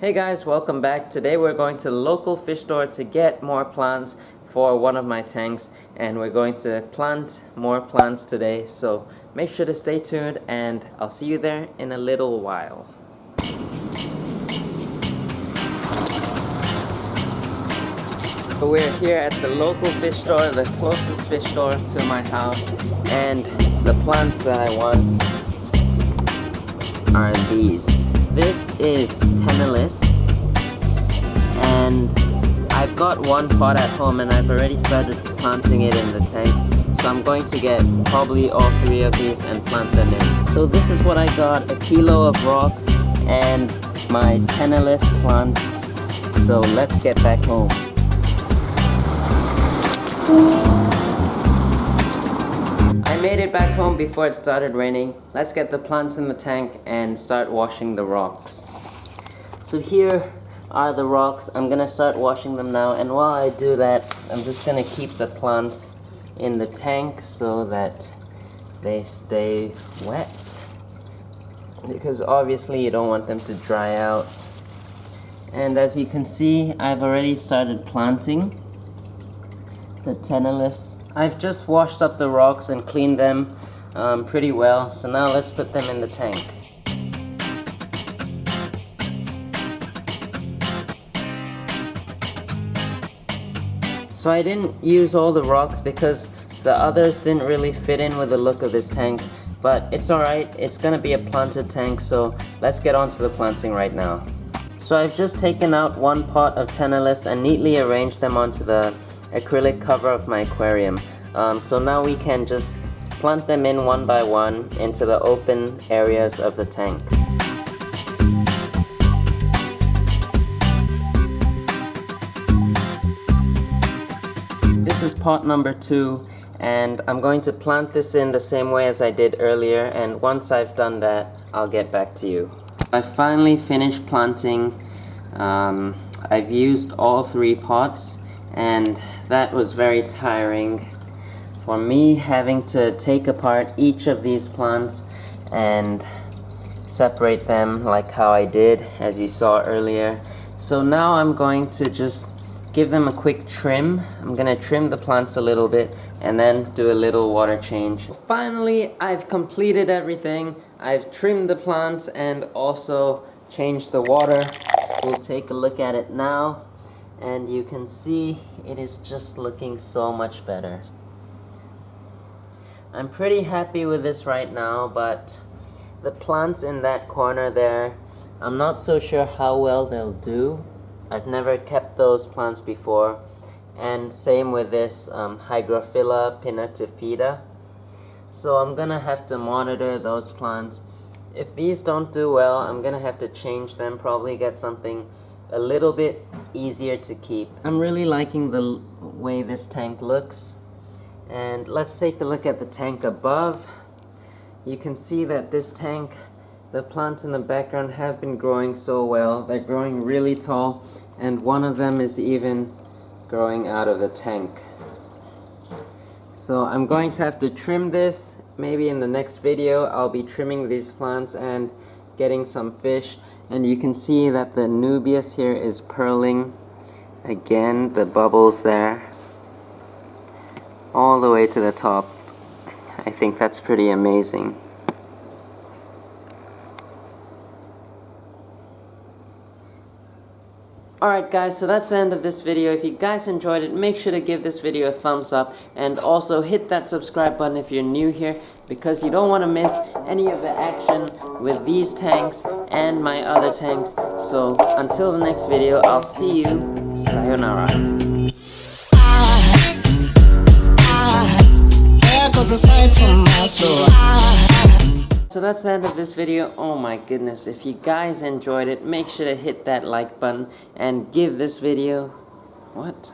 Hey guys, welcome back. Today we're going to the local fish store to get more plants for one of my tanks, and we're going to plant more plants today, so make sure to stay tuned and I'll see you there in a little while. We're here at the local fish store, the closest fish store to my house, and the plants that I want are these. This is Tenellus, and I've got one pot at home and I've already started planting it in the tank. So I'm going to get probably all three of these and plant them in. So this is what I got, a kilo of rocks and my Tenellus plants. So let's get back home. I made it back home before it started raining. Let's get the plants in the tank and start washing the rocks. So here are the rocks. I'm gonna start washing them now, and while I do that, I'm just gonna keep the plants in the tank so that they stay wet, because obviously you don't want them to dry out. And as you can see, I've already started planting the Tenellus. I've just washed up the rocks and cleaned them pretty well, so now let's put them in the tank. So I didn't use all the rocks because the others didn't really fit in with the look of this tank, but it's alright, it's gonna be a planted tank, so let's get on to the planting right now. So I've just taken out one pot of Tenellus and neatly arranged them onto the acrylic cover of my aquarium. So now we can just plant them in one by one into the open areas of the tank. This is pot number 2, and I'm going to plant this in the same way as I did earlier, and once I've done that, I'll get back to you. I finally finished planting. I've used all 3 pots, and that was very tiring for me, having to take apart each of these plants and separate them like how I did, as you saw earlier. So now I'm going to just give them a quick trim. I'm gonna trim the plants a little bit and then do a little water change. Finally, I've completed everything. I've trimmed the plants and also changed the water. We'll take a look at it now, and you can see it is just looking so much better. I'm pretty happy with this right now, but the plants in that corner there, I'm not so sure how well they'll do. I've never kept those plants before, and same with this Hygrophila pinnatifida. So I'm gonna have to monitor those plants. If these don't do well, I'm gonna have to change them, probably get something a little bit easier to keep. I'm really liking the way this tank looks. And let's take a look at the tank above. You can see that this tank, the plants in the background have been growing so well. They're growing really tall, and one of them is even growing out of the tank. So I'm going to have to trim this. Maybe in the next video I'll be trimming these plants and getting some fish. And you can see that the Nubius here is purling. Again, the bubbles there, all the way to the top. I think that's pretty amazing. Alright guys, so that's the end of this video. If you guys enjoyed it, make sure to give this video a thumbs up, and also hit that subscribe button if you're new here, because you don't want to miss any of the action with these tanks and my other tanks. So until the next video, I'll see you. Sayonara. So that's the end of this video. Oh my goodness, if you guys enjoyed it, make sure to hit that like button and give this video, what?